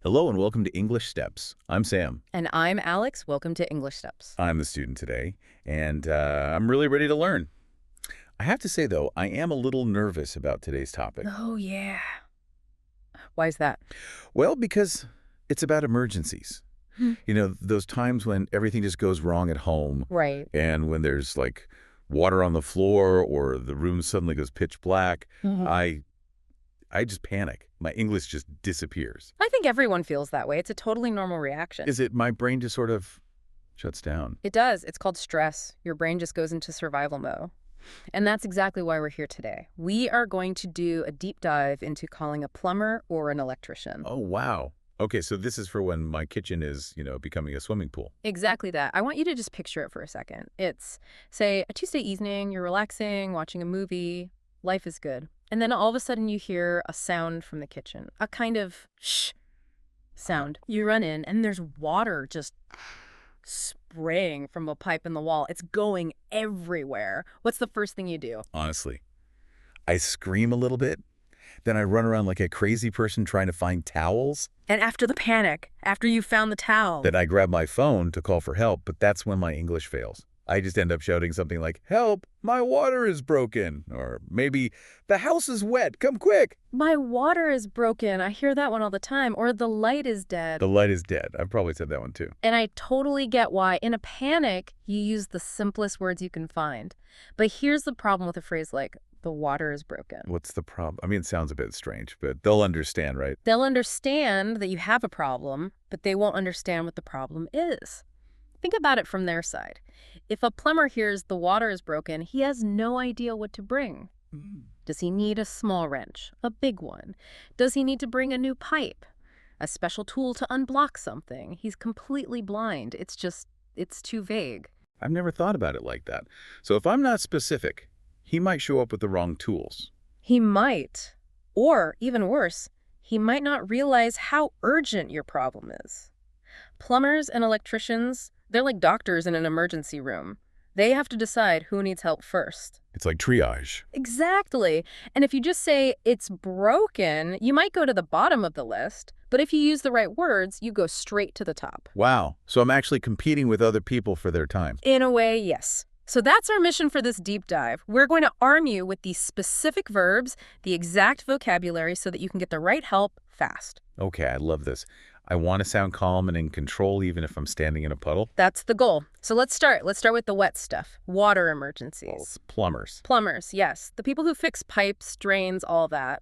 Hello and welcome to English Steps. I'm Sam. And I'm Alex. Welcome to English Steps. I'm the student today, and I'm really ready to learn. I have to say, though, I am a little nervous about today's topic. Oh, yeah. Why is that? Well, because it's about emergencies. Hmm. You know, those times when everything just goes wrong at home, Right. and when there's, like, water on the floor or the room suddenly goes pitch black, Mhm. I just panic. My English just disappears. I think everyone feels that way. It's a totally normal reaction. Is it my brain just sort of shuts down? It does. It's called stress. Your brain just goes into survival mode. And that's exactly why we're here today. We are going to do a deep dive into calling a plumber or an electrician. Oh, wow. Okay, so this is for when my kitchen is, becoming a swimming pool. Exactly that. I want you to just picture it for a second. It's, say, a Tuesday evening, you're relaxing, watching a movie, life is good. And then all of a sudden you hear a sound from the kitchen, a kind of shh sound. You run in and there's water just spraying from a pipe in the wall. It's going everywhere. What's the first thing you do? Honestly, I scream a little bit, then I run around like a crazy person trying to find towels. And after the panic, after you found the towel. Then I grab my phone to call for help, but that's when my English fails. I just end up shouting something like, "Help, my water is broken," or maybe, "The house is wet, come quick." My water is broken. I hear that one all the time. Or the light is dead. The light is dead. I've probably said that one too. And I totally get why. In a panic, you use the simplest words you can find. But here's the problem with a phrase like, the water is broken. What's the problem? I mean, it sounds a bit strange, but they'll understand, right? They'll understand that you have a problem, but they won't understand what the problem is. Think about it from their side. If a plumber hears the water is broken, he has no idea what to bring. Does he need a small wrench? A big one? Does he need to bring a new pipe? A special tool to unblock something? He's completely blind. It's too vague. I've never thought about it like that. So if I'm not specific, he might show up with the wrong tools. He might. Or, even worse, he might not realize how urgent your problem is. Plumbers and electricians, they're like doctors in an emergency room. They have to decide who needs help first. It's like triage. Exactly. And if you just say, it's broken, you might go to the bottom of the list. But if you use the right words, you go straight to the top. Wow. So I'm actually competing with other people for their time. In a way, yes. So that's our mission for this deep dive. We're going to arm you with these specific verbs, the exact vocabulary, so that you can get the right help fast. Okay, I love this. I want to sound calm and in control even if I'm standing in a puddle. That's the goal. So let's start. Let's start with the wet stuff. Water emergencies. Plumbers. Plumbers, yes. The people who fix pipes, drains, all that.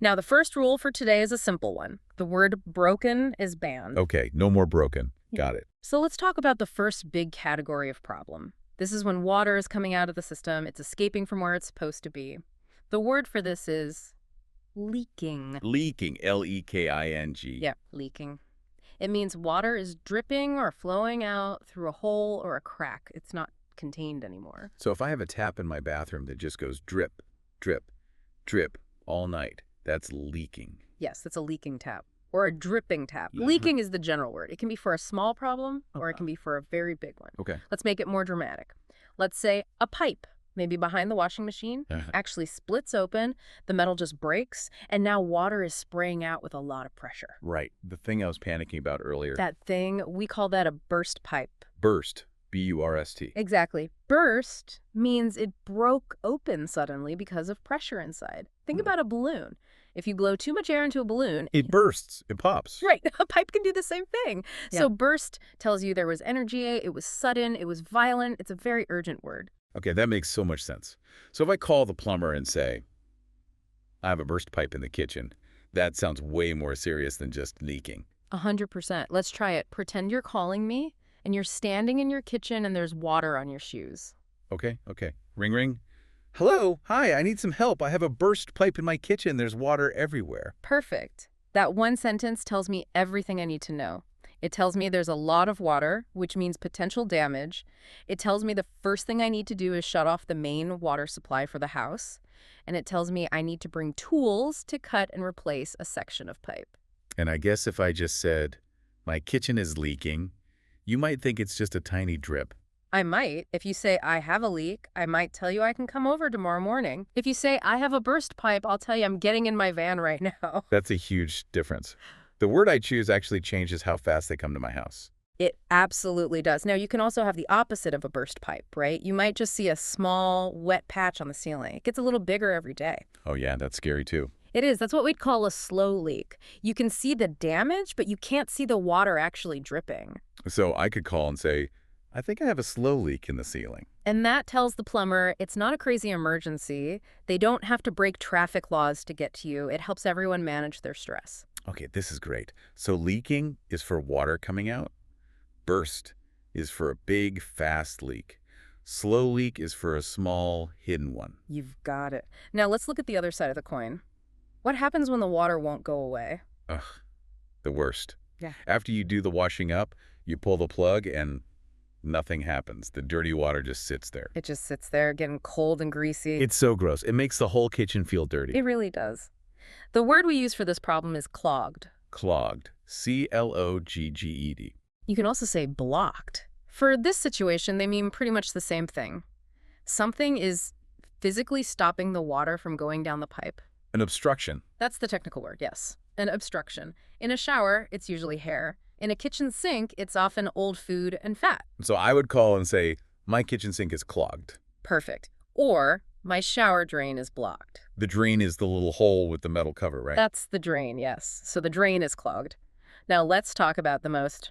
Now, the first rule for today is a simple one. The word broken is banned. Okay, no more broken. Got it. So let's talk about the first big category of problem. This is when water is coming out of the system. It's escaping from where it's supposed to be. The word for this is leaking. Leaking, L-E-K-I-N-G. Yeah, leaking. It means water is dripping or flowing out through a hole or a crack. It's not contained anymore. So if I have a tap in my bathroom that just goes drip, drip, drip all night, that's leaking. Yes, that's a leaking tap or a dripping tap. Leaking is the general word. It can be for a small problem or it can be for a very big one. Okay. Let's make it more dramatic. Let's say a pipe, maybe behind the washing machine, actually splits open, the metal just breaks, and now water is spraying out with a lot of pressure. Right. The thing I was panicking about earlier. That thing, we call that a burst pipe. Burst. B-U-R-S-T. Exactly. Burst means it broke open suddenly because of pressure inside. Think about a balloon. If you blow too much air into a balloon... It bursts. It pops. Right. A pipe can do the same thing. Yeah. So burst tells you there was energy, it was sudden, it was violent. It's a very urgent word. Okay, that makes so much sense. So if I call the plumber and say, I have a burst pipe in the kitchen, that sounds way more serious than just leaking. 100%. Let's try it. Pretend you're calling me and you're standing in your kitchen and there's water on your shoes. Okay. Ring, ring. Hello. Hi, I need some help. I have a burst pipe in my kitchen. There's water everywhere. Perfect. That one sentence tells me everything I need to know. It tells me there's a lot of water, which means potential damage. It tells me the first thing I need to do is shut off the main water supply for the house. And it tells me I need to bring tools to cut and replace a section of pipe. And I guess if I just said, my kitchen is leaking, you might think it's just a tiny drip. I might. If you say, I have a leak, I might tell you I can come over tomorrow morning. If you say, I have a burst pipe, I'll tell you I'm getting in my van right now. That's a huge difference. The word I choose actually changes how fast they come to my house. It absolutely does. Now, you can also have the opposite of a burst pipe, right? You might just see a small, wet patch on the ceiling. It gets a little bigger every day. Oh yeah, that's scary too. It is. That's what we'd call a slow leak. You can see the damage, but you can't see the water actually dripping. So I could call and say, I think I have a slow leak in the ceiling. And that tells the plumber it's not a crazy emergency. They don't have to break traffic laws to get to you. It helps everyone manage their stress. Okay, this is great. So leaking is for water coming out. Burst is for a big, fast leak. Slow leak is for a small, hidden one. You've got it. Now let's look at the other side of the coin. What happens when the water won't go away? Ugh, the worst. Yeah. After you do the washing up, you pull the plug and nothing happens. The dirty water just sits there. It just sits there getting cold and greasy. It's so gross. It makes the whole kitchen feel dirty. It really does. The word we use for this problem is clogged. Clogged. C-L-O-G-G-E-D. You can also say blocked. For this situation, they mean pretty much the same thing. Something is physically stopping the water from going down the pipe. An obstruction. That's the technical word, yes. An obstruction. In a shower, it's usually hair. In a kitchen sink, it's often old food and fat. So I would call and say, my kitchen sink is clogged. Perfect. Or, my shower drain is blocked. The drain is the little hole with the metal cover, right? That's the drain, yes. So the drain is clogged. Now let's talk about the most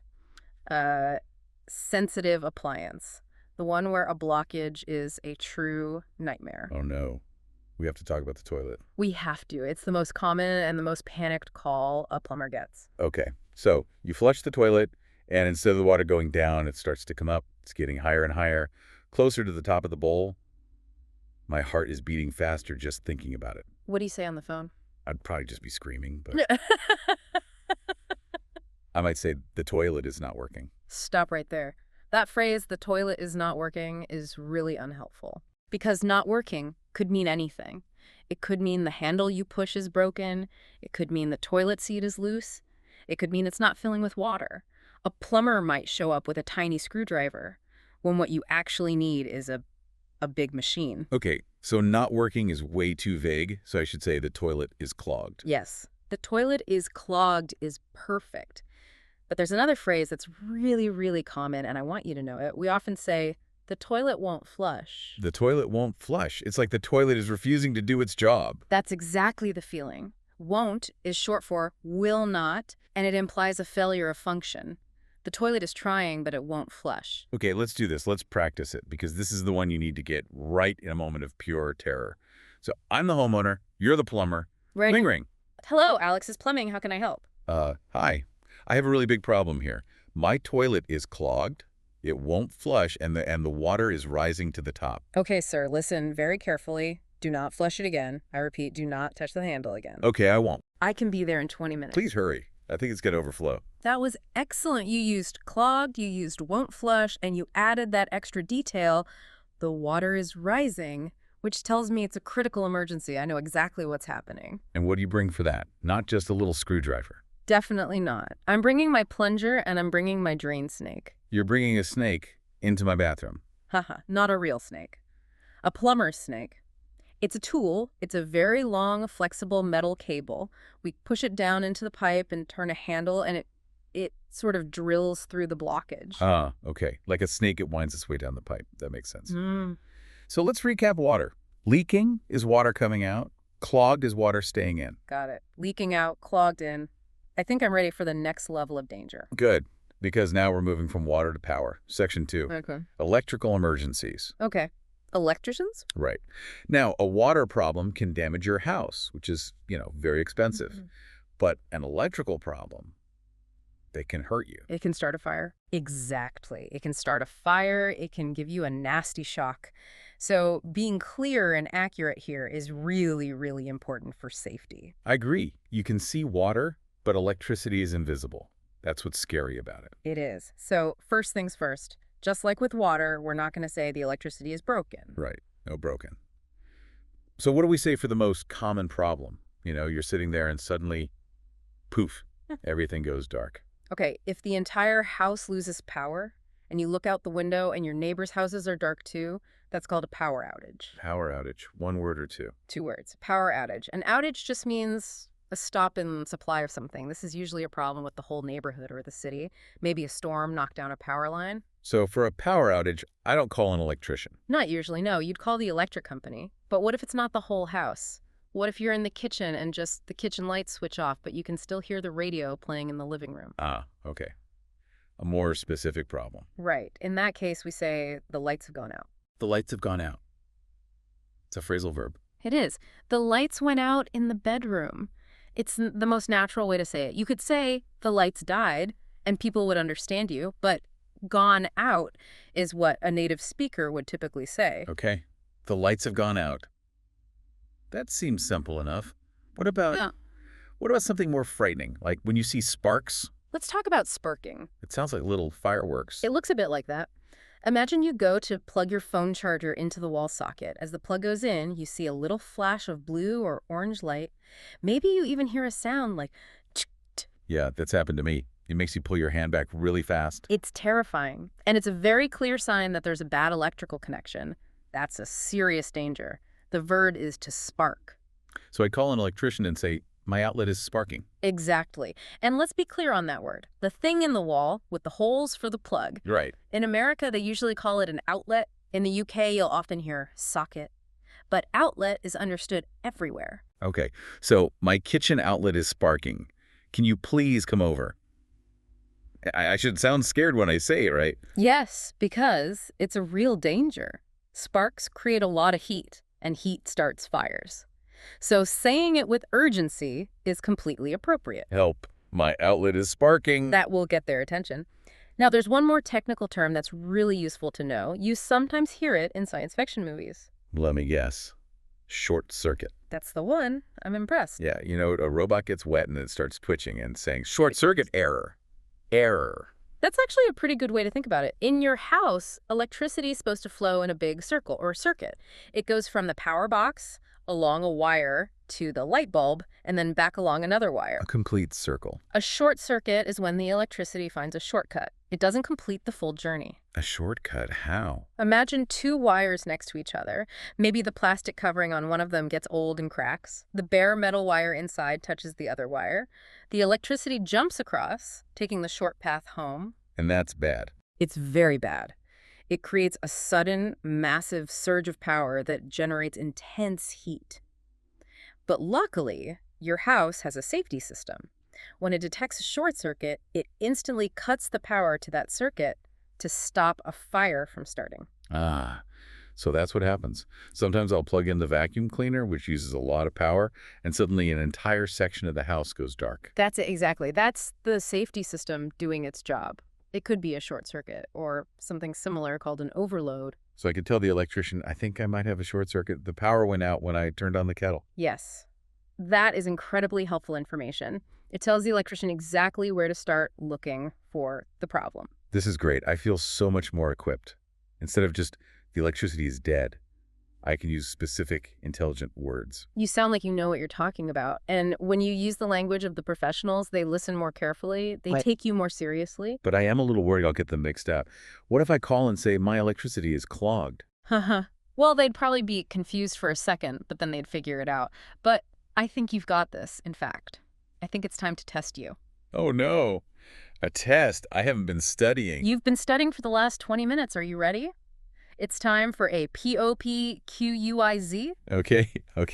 sensitive appliance. The one where a blockage is a true nightmare. Oh no. We have to talk about the toilet. We have to. It's the most common and the most panicked call a plumber gets. Okay. So you flush the toilet, and instead of the water going down, it starts to come up. It's getting higher and higher, closer to the top of the bowl. My heart is beating faster just thinking about it. What do you say on the phone? I'd probably just be screaming, but I might say the toilet is not working. Stop right there. That phrase, the toilet is not working, is really unhelpful. Because not working could mean anything. It could mean the handle you push is broken. It could mean the toilet seat is loose. It could mean it's not filling with water. A plumber might show up with a tiny screwdriver when what you actually need is a big machine. Okay, so not working is way too vague, so I should say the toilet is clogged. Yes, the toilet is clogged is perfect. But there's another phrase that's really, really common, and I want you to know it. We often say, the toilet won't flush. The toilet won't flush. It's like the toilet is refusing to do its job. That's exactly the feeling. Won't is short for will not, and it implies a failure of function. The toilet is trying, but it won't flush. Okay, let's do this. Let's practice it, because this is the one you need to get right in a moment of pure terror. So I'm the homeowner. You're the plumber. Ready? Ring, ring. Hello, Alex's Plumbing. How can I help? Hi. I have a really big problem here. My toilet is clogged. It won't flush, and the water is rising to the top. Okay, sir, listen very carefully. Do not flush it again. I repeat, do not touch the handle again. Okay, I won't. I can be there in 20 minutes. Please hurry. I think it's going to overflow. That was excellent. You used clogged, you used won't flush, and you added that extra detail. The water is rising, which tells me it's a critical emergency. I know exactly what's happening. And what do you bring for that? Not just a little screwdriver. Definitely not. I'm bringing my plunger and I'm bringing my drain snake. You're bringing a snake into my bathroom. Haha, not a real snake. A plumber's snake. It's a tool. It's a very long, flexible metal cable. We push it down into the pipe and turn a handle, and it sort of drills through the blockage. Ah, okay. Like a snake, it winds its way down the pipe. That makes sense. Mm. So let's recap water. Leaking is water coming out. Clogged is water staying in. Got it. Leaking out, clogged in. I think I'm ready for the next level of danger. Good, because now we're moving from water to power. Section 2. Okay. Electrical emergencies. Okay. Electricians? Right. Now, a water problem can damage your house, which is, very expensive. Mm-hmm. But an electrical problem, they can hurt you. It can start a fire. Exactly. It can start a fire. It can give you a nasty shock. So being clear and accurate here is really, really important for safety. I agree. You can see water, but electricity is invisible. That's what's scary about it. It is. So first things first, just like with water, we're not going to say the electricity is broken. Right. No broken. So what do we say for the most common problem? You're sitting there and suddenly, poof, everything goes dark. Okay, if the entire house loses power and you look out the window and your neighbors' houses are dark too, that's called a power outage. Power outage. One word or two? 2 words. Power outage. An outage just means a stop in supply of something. This is usually a problem with the whole neighborhood or the city. Maybe a storm knocked down a power line. So for a power outage, I don't call an electrician. Not usually, no. You'd call the electric company. But what if it's not the whole house? What if you're in the kitchen and just the kitchen lights switch off, but you can still hear the radio playing in the living room? Ah, okay. A more specific problem. Right. In that case, we say the lights have gone out. The lights have gone out. It's a phrasal verb. It is. The lights went out in the bedroom. It's the most natural way to say it. You could say the lights died and people would understand you, but gone out is what a native speaker would typically say. Okay. The lights have gone out. That seems simple enough. What about something more frightening, like when you see sparks? Let's talk about sparking. It sounds like little fireworks. It looks a bit like that. Imagine you go to plug your phone charger into the wall socket. As the plug goes in, you see a little flash of blue or orange light. Maybe you even hear a sound like tsk-t. Yeah, that's happened to me. It makes you pull your hand back really fast. It's terrifying. And it's a very clear sign that there's a bad electrical connection. That's a serious danger. The verb is to spark. So I'd call an electrician and say, my outlet is sparking. Exactly. And let's be clear on that word. The thing in the wall with the holes for the plug. Right. In America, they usually call it an outlet. In the UK, you'll often hear socket. But outlet is understood everywhere. Okay, so my kitchen outlet is sparking. Can you please come over? I should sound scared when I say it, right? Yes, because it's a real danger. Sparks create a lot of heat, and heat starts fires. So saying it with urgency is completely appropriate. Help. My outlet is sparking. That will get their attention. Now, there's one more technical term that's really useful to know. You sometimes hear it in science fiction movies. Let me guess. Short circuit. That's the one. I'm impressed. Yeah, you know, a robot gets wet and it starts twitching and saying, short circuit error. Error. That's actually a pretty good way to think about it. In your house, electricity is supposed to flow in a big circle or circuit. It goes from the power box along a wire to the light bulb and then back along another wire. A complete circle. A short circuit is when the electricity finds a shortcut. It doesn't complete the full journey. A shortcut? How? Imagine two wires next to each other. Maybe the plastic covering on one of them gets old and cracks. The bare metal wire inside touches the other wire. The electricity jumps across, taking the short path home. And that's bad. It's very bad. It creates a sudden, massive surge of power that generates intense heat. But luckily, your house has a safety system. When it detects a short circuit, it instantly cuts the power to that circuit to stop a fire from starting. Ah, so that's what happens. Sometimes I'll plug in the vacuum cleaner, which uses a lot of power, and suddenly an entire section of the house goes dark. That's it, exactly. That's the safety system doing its job. It could be a short circuit or something similar called an overload. So I could tell the electrician, I think I might have a short circuit. The power went out when I turned on the kettle. Yes. That is incredibly helpful information. It tells the electrician exactly where to start looking for the problem. This is great. I feel so much more equipped. Instead of just, the electricity is dead, I can use specific, intelligent words. You sound like you know what you're talking about. And when you use the language of the professionals, they listen more carefully. They take you more seriously. But I am a little worried I'll get them mixed up. What if I call and say, my electricity is clogged? Haha. Well, they'd probably be confused for a second, but then they'd figure it out. But I think you've got this, in fact. I think it's time to test you. Oh, no. A test? I haven't been studying. You've been studying for the last 20 minutes. Are you ready? It's time for a POPQUIZ. Okay,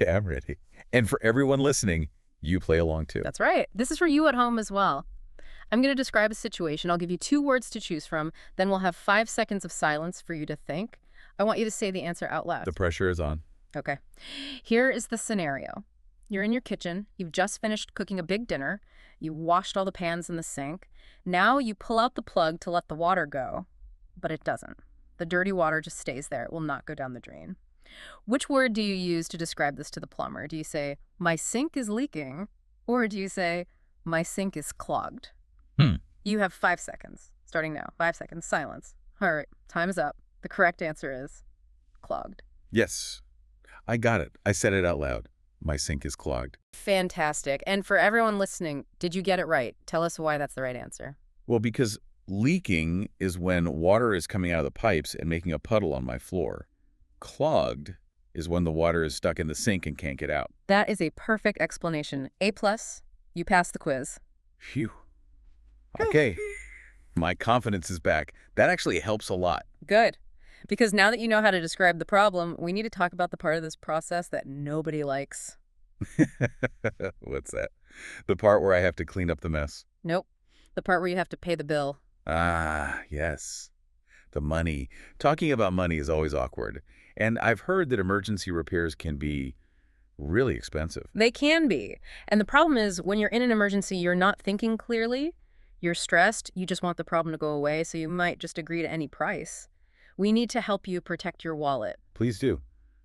I'm ready. And for everyone listening, you play along too. That's right. This is for you at home as well. I'm going to describe a situation. I'll give you 2 words to choose from. Then we'll have 5 seconds of silence for you to think. I want you to say the answer out loud. The pressure is on. Okay. Here is the scenario. You're in your kitchen. You've just finished cooking a big dinner. You washed all the pans in the sink. Now you pull out the plug to let the water go, but it doesn't. The dirty water just stays there. It will not go down the drain. Which word do you use to describe this to the plumber? Do you say, my sink is leaking? Or do you say, my sink is clogged? You have 5 seconds. Starting now. 5 seconds. Silence. All right. Time is up. The correct answer is clogged. Yes. I got it. I said it out loud. My sink is clogged. Fantastic. And for everyone listening, did you get it right? Tell us why that's the right answer. Well, because leaking is when water is coming out of the pipes and making a puddle on my floor. Clogged is when the water is stuck in the sink and can't get out. That is a perfect explanation. A+, you passed the quiz. Phew. Okay. My confidence is back. That actually helps a lot. Good. Because now that you know how to describe the problem, we need to talk about the part of this process that nobody likes. What's that? The part where I have to clean up the mess. Nope. The part where you have to pay the bill. Ah, yes. The money. Talking about money is always awkward. And I've heard that emergency repairs can be really expensive. They can be. And the problem is when you're in an emergency, you're not thinking clearly. You're stressed. You just want the problem to go away, so you might just agree to any price. We need to help you protect your wallet. Please do.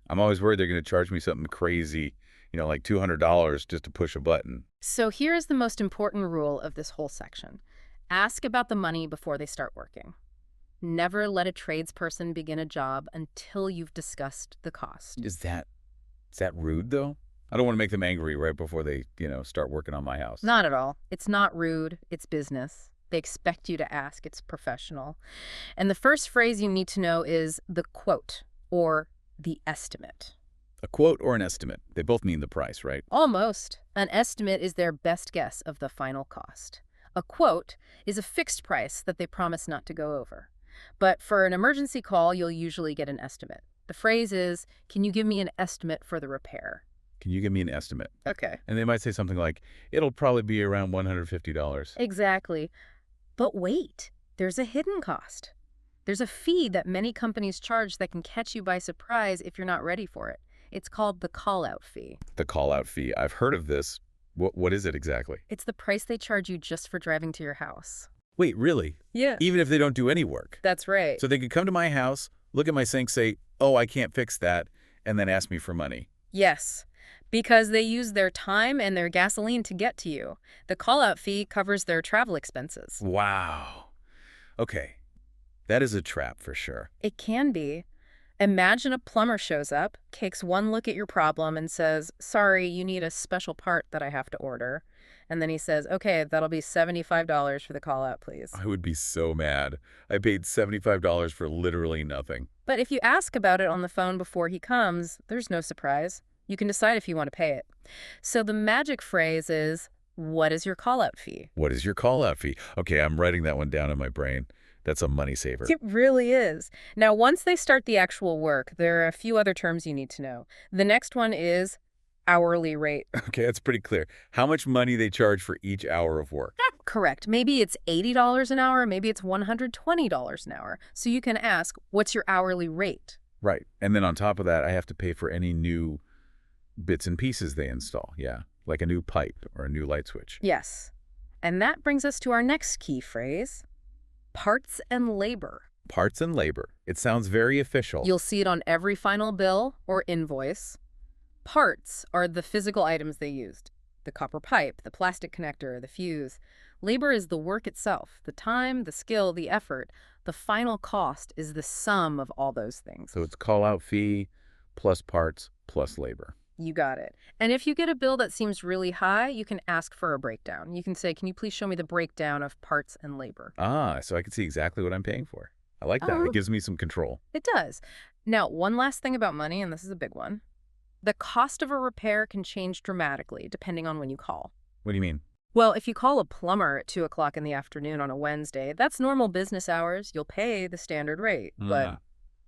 I'm always worried they're going to charge me something crazy, like $200 just to push a button. So here's the most important rule of this whole section. Ask about the money before they start working. Never let a tradesperson begin a job until you've discussed the cost. Is that rude, though? I don't want to make them angry right before they, start working on my house. Not at all. It's not rude. It's business. They expect you to ask. It's professional. And the first phrase you need to know is the quote or the estimate. A quote or an estimate. They both mean the price, right? Almost. An estimate is their best guess of the final cost. A quote is a fixed price that they promise not to go over. But for an emergency call, you'll usually get an estimate. The phrase is, can you give me an estimate for the repair? Can you give me an estimate? Okay. And they might say something like, it'll probably be around $150. Exactly. But wait, there's a hidden cost. There's a fee that many companies charge that can catch you by surprise if you're not ready for it. It's called the callout fee. The callout fee. I've heard of this. What is it exactly? It's the price they charge you just for driving to your house. Wait, really? Yeah. Even if they don't do any work? That's right. So they could come to my house, look at my sink, say, oh, I can't fix that, and then ask me for money. Yes, because they use their time and their gasoline to get to you. The call-out fee covers their travel expenses. Wow. Okay. That is a trap for sure. It can be. Imagine a plumber shows up, takes one look at your problem and says, sorry, you need a special part that I have to order. And then he says, okay, that'll be $75 for the call-out, please. I would be so mad. I paid $75 for literally nothing. But if you ask about it on the phone before he comes, there's no surprise. You can decide if you want to pay it. So the magic phrase is, what is your call-out fee? What is your call-out fee? Okay, I'm writing that one down in my brain. That's a money saver. It really is. Now, once they start the actual work, there are a few other terms you need to know. The next one is hourly rate. Okay, that's pretty clear. How much money they charge for each hour of work? Correct. Maybe it's $80 an hour, maybe it's $120 an hour. So you can ask, what's your hourly rate? Right. And then on top of that, I have to pay for any new bits and pieces they install. Yeah, like a new pipe or a new light switch. Yes. And that brings us to our next key phrase, parts and labor. Parts and labor. It sounds very official. You'll see it on every final bill or invoice. Parts are the physical items they used. The copper pipe, the plastic connector, the fuse. Labor is the work itself, the time, the skill, the effort. The final cost is the sum of all those things. So it's call-out fee plus parts plus labor. You got it. And if you get a bill that seems really high, you can ask for a breakdown. You can say, can you please show me the breakdown of parts and labor? Ah, so I can see exactly what I'm paying for. I like that. It gives me some control. It does. Now, one last thing about money, and this is a big one. The cost of a repair can change dramatically depending on when you call. What do you mean? Well, if you call a plumber at 2 o'clock in the afternoon on a Wednesday, that's normal business hours. You'll pay the standard rate. But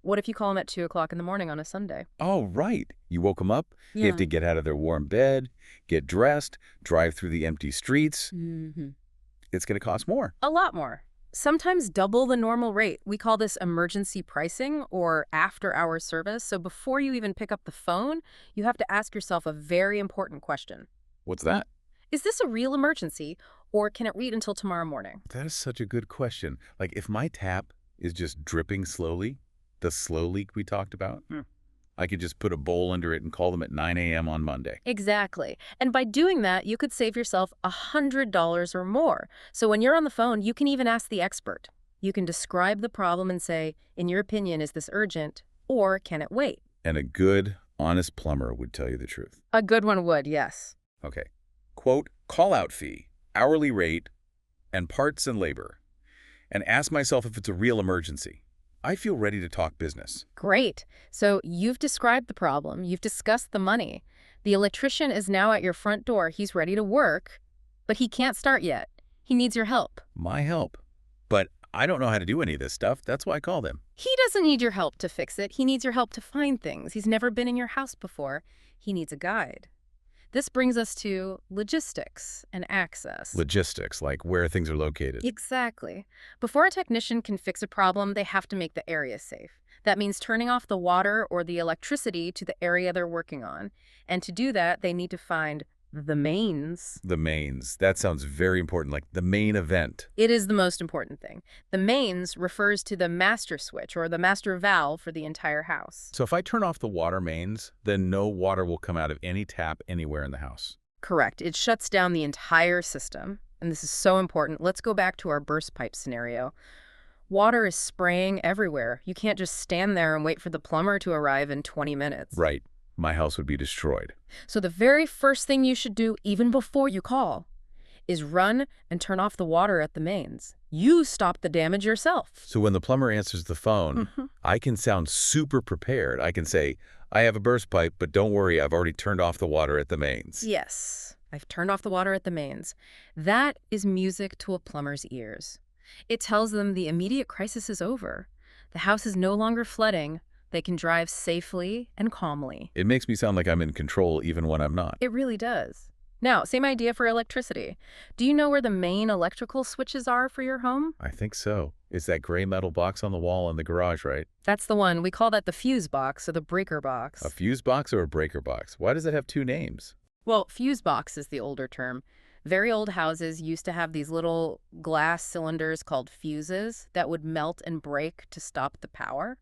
what if you call them at 2 o'clock in the morning on a Sunday? Oh, right. You woke them up. Yeah. They have to get out of their warm bed, get dressed, drive through the empty streets. It's going to cost more. A lot more. Sometimes double the normal rate. We call this emergency pricing or after-hours service. So before you even pick up the phone, you have to ask yourself a very important question. What's that? Is this a real emergency, or can it wait until tomorrow morning? That is such a good question. Like, if my tap is just dripping slowly, the slow leak we talked about, I could just put a bowl under it and call them at 9 a.m. on Monday. Exactly. And by doing that, you could save yourself $100 or more. So when you're on the phone, you can even ask the expert. You can describe the problem and say, in your opinion, is this urgent, or can it wait? And a good, honest plumber would tell you the truth. A good one would, yes. Okay. Quote, call-out fee, hourly rate, and parts and labor. And ask myself if it's a real emergency. I feel ready to talk business. Great. So you've described the problem. You've discussed the money. The electrician is now at your front door. He's ready to work, but he can't start yet. He needs your help. My help. But I don't know how to do any of this stuff. That's why I called him. He doesn't need your help to fix it. He needs your help to find things. He's never been in your house before. He needs a guide. This brings us to logistics and access. Logistics, like where things are located. Exactly. Before a technician can fix a problem, they have to make the area safe. That means turning off the water or the electricity to the area they're working on. And to do that, they need to find the mains. The mains. That sounds very important, like the main event. It is the most important thing. The mains refers to the master switch or the master valve for the entire house. So if I turn off the water mains, then no water will come out of any tap anywhere in the house. Correct. It shuts down the entire system. And this is so important. Let's go back to our burst pipe scenario. Water is spraying everywhere. You can't just stand there and wait for the plumber to arrive in 20 minutes. Right. My house would be destroyed. So the very first thing you should do, even before you call, is run and turn off the water at the mains. You stop the damage yourself. So when the plumber answers the phone, I can sound super prepared. I can say, I have a burst pipe, but don't worry, I've already turned off the water at the mains. Yes, I've turned off the water at the mains. That is music to a plumber's ears. It tells them the immediate crisis is over. The house is no longer flooding. They can drive safely and calmly. It makes me sound like I'm in control even when I'm not. It really does. Now, same idea for electricity. Do you know where the main electrical switches are for your home? I think so. It's that gray metal box on the wall in the garage, right? That's the one. We call that the fuse box or the breaker box. A fuse box or a breaker box? Why does it have two names? Well, fuse box is the older term. Very old houses used to have these little glass cylinders called fuses that would melt and break to stop the power.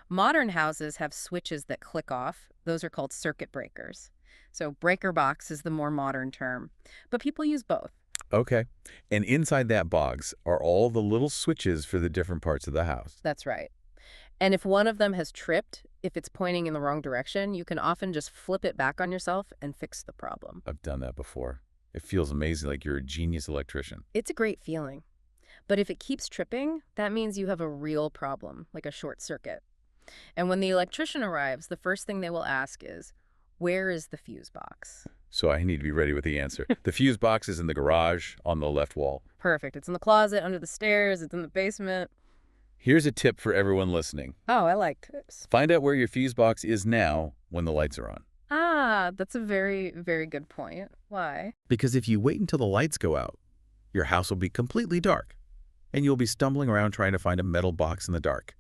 Modern houses have switches that click off. Those are called circuit breakers. So breaker box is the more modern term. But people use both. Okay. And inside that box are all the little switches for the different parts of the house. That's right. And if one of them has tripped, if it's pointing in the wrong direction, you can often just flip it back on yourself and fix the problem. I've done that before. It feels amazing, like you're a genius electrician. It's a great feeling. But if it keeps tripping, that means you have a real problem, like a short circuit. And when the electrician arrives, the first thing they will ask is, where is the fuse box? So I need to be ready with the answer. The fuse box is in the garage on the left wall. Perfect. It's in the closet, under the stairs, it's in the basement. Here's a tip for everyone listening. Oh, I like tips. Find out where your fuse box is now when the lights are on. Ah, that's a very, very good point. Why? Because if you wait until the lights go out, your house will be completely dark, and you'll be stumbling around trying to find a metal box in the dark.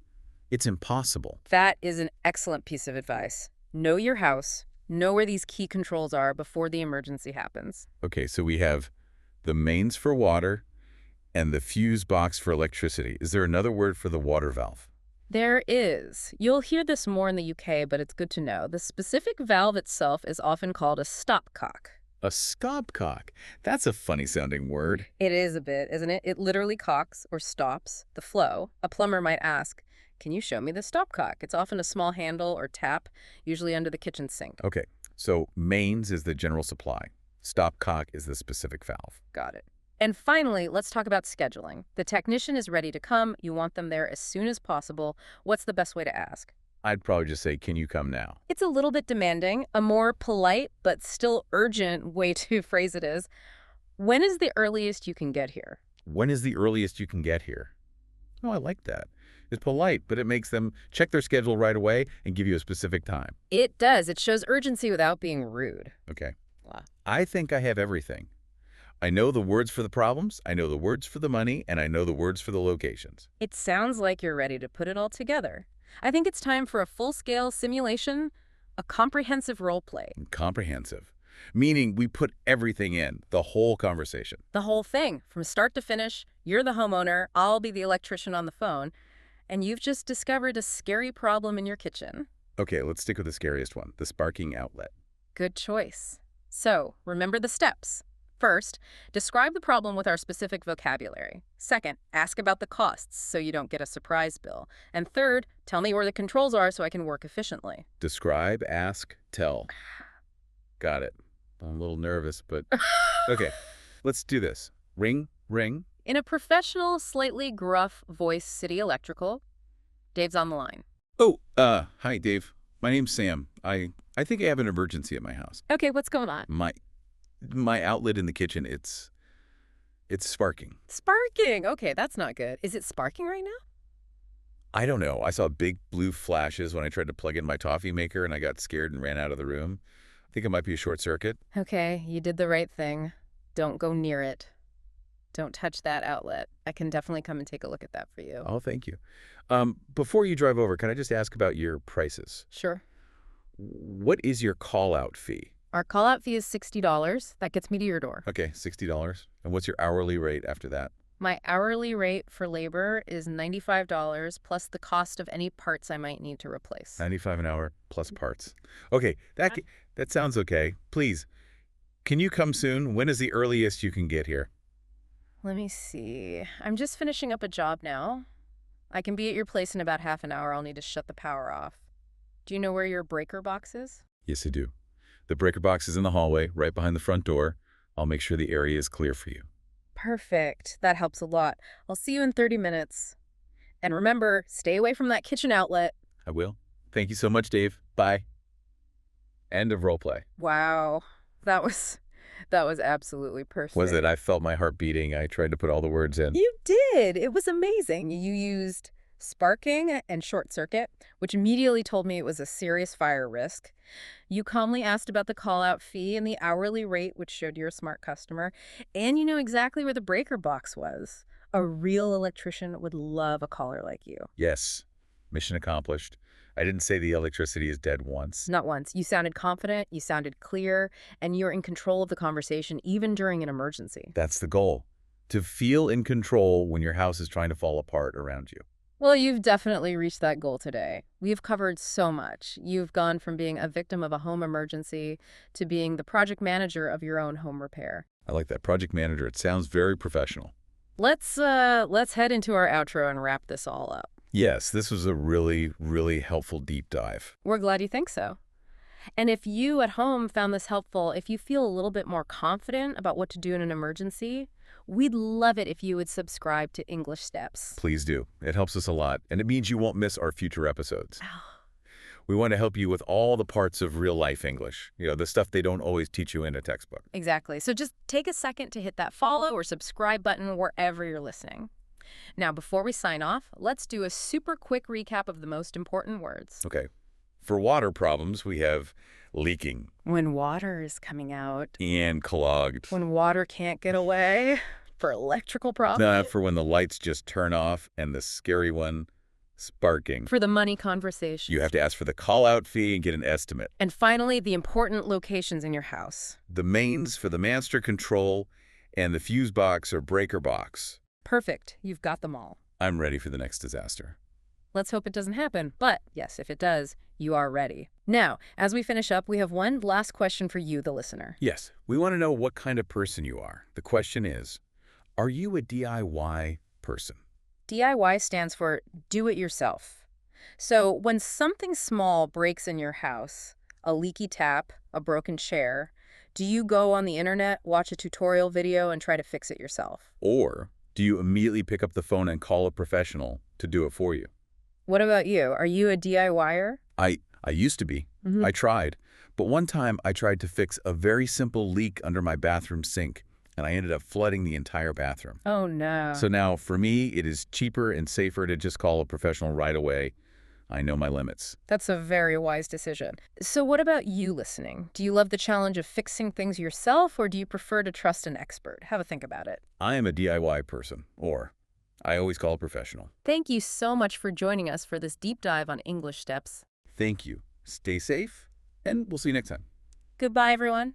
It's impossible. That is an excellent piece of advice. Know your house. Know where these key controls are before the emergency happens. Okay, so we have the mains for water and the fuse box for electricity. Is there another word for the water valve? There is. You'll hear this more in the UK, but it's good to know. The specific valve itself is often called a stopcock. A stopcock. That's a funny-sounding word. It is a bit, isn't it? It literally cocks or stops the flow. A plumber might ask, can you show me the stopcock? It's often a small handle or tap, usually under the kitchen sink. Okay, so mains is the general supply. Stopcock is the specific valve. Got it. And finally, let's talk about scheduling. The technician is ready to come. You want them there as soon as possible. What's the best way to ask? I'd probably just say, can you come now? It's a little bit demanding. A more polite but still urgent way to phrase it is, when is the earliest you can get here? When is the earliest you can get here? Oh, I like that. It's polite, but it makes them check their schedule right away and give you a specific time. It does. It shows urgency without being rude. Okay. Wow. I think I have everything. I know the words for the problems, I know the words for the money, and I know the words for the locations. It sounds like you're ready to put it all together. I think it's time for a full-scale simulation, a comprehensive role play. Comprehensive. Meaning we put everything in, the whole conversation. The whole thing, from start to finish. You're the homeowner, I'll be the electrician on the phone, and you've just discovered a scary problem in your kitchen. Okay, let's stick with the scariest one, the sparking outlet. Good choice. So, remember the steps. First, describe the problem with our specific vocabulary. Second, ask about the costs so you don't get a surprise bill. And third, tell me where the controls are so I can work efficiently. Describe, ask, tell. Got it. I'm a little nervous, but okay. Let's do this. Ring, ring. In a professional, slightly gruff voice, City Electrical. Dave's on the line. Oh, hi, Dave. My name's Sam. I think I have an emergency at my house. Okay, what's going on? My outlet in the kitchen, it's sparking. Sparking. Okay, that's not good. Is it sparking right now? I don't know. I saw big blue flashes when I tried to plug in my toffee maker, and I got scared and ran out of the room. I think it might be a short circuit. Okay, you did the right thing. Don't go near it. Don't touch that outlet. I can definitely come and take a look at that for you. Oh, thank you. Before you drive over, can I just ask about your prices? Sure. What is your call-out fee? Our call-out fee is $60. That gets me to your door. Okay, $60. And what's your hourly rate after that? My hourly rate for labor is $95 plus the cost of any parts I might need to replace. 95 an hour plus parts. Okay, that sounds okay. Please, can you come soon? When is the earliest you can get here? Let me see. I'm just finishing up a job now. I can be at your place in about half an hour. I'll need to shut the power off. Do you know where your breaker box is? Yes, I do. The breaker box is in the hallway, right behind the front door. I'll make sure the area is clear for you. Perfect. That helps a lot. I'll see you in 30 minutes. And remember, stay away from that kitchen outlet. I will. Thank you so much, Dave. Bye. End of roleplay. Wow. That was absolutely perfect. Was it? I felt my heart beating. I tried to put all the words in. You did. It was amazing. You used sparking and short circuit, which immediately told me it was a serious fire risk. You calmly asked about the call-out fee and the hourly rate, which showed you're a smart customer. And you know exactly where the breaker box was. A real electrician would love a caller like you. Yes. Mission accomplished. I didn't say the electricity is dead once. Not once. You sounded confident, you sounded clear, and you're in control of the conversation even during an emergency. That's the goal. To feel in control when your house is trying to fall apart around you. Well, you've definitely reached that goal today. We've covered so much. You've gone from being a victim of a home emergency to being the project manager of your own home repair. I like that. Project manager. It sounds very professional. Let's head into our outro and wrap this all up. Yes, this was a really, really helpful deep dive. We're glad you think so. And if you at home found this helpful, if you feel a little bit more confident about what to do in an emergency, we'd love it if you would subscribe to English Steps. Please do. It helps us a lot, and it means you won't miss our future episodes. We want to help you with all the parts of real-life English, the stuff they don't always teach you in a textbook. Exactly. So just take a second to hit that follow or subscribe button wherever you're listening. Now, before we sign off, let's do a super quick recap of the most important words. Okay. For water problems, we have leaking. When water is coming out. And clogged. When water can't get away. For electrical problems. Not for when the lights just turn off, and the scary one, sparking. For the money conversation. You have to ask for the call-out fee and get an estimate. And finally, the important locations in your house. The mains for the master control and the fuse box or breaker box. Perfect. You've got them all. I'm ready for the next disaster. Let's hope it doesn't happen. But yes, if it does, you are ready. Now, as we finish up, we have one last question for you, the listener. Yes, we want to know what kind of person you are. The question is, are you a DIY person? DIY stands for do it yourself. So when something small breaks in your house, a leaky tap, a broken chair, do you go on the internet, watch a tutorial video, and try to fix it yourself? Or do you immediately pick up the phone and call a professional to do it for you? What about you? Are you a DIYer? I used to be. I tried. But one time I tried to fix a very simple leak under my bathroom sink, and I ended up flooding the entire bathroom. Oh, no. So now, for me, it is cheaper and safer to just call a professional right away. I know my limits. That's a very wise decision. So what about you listening? Do you love the challenge of fixing things yourself, or do you prefer to trust an expert? Have a think about it. I am a DIY person, or I always call a professional. Thank you so much for joining us for this deep dive on English Steps. Thank you. Stay safe, and we'll see you next time. Goodbye, everyone.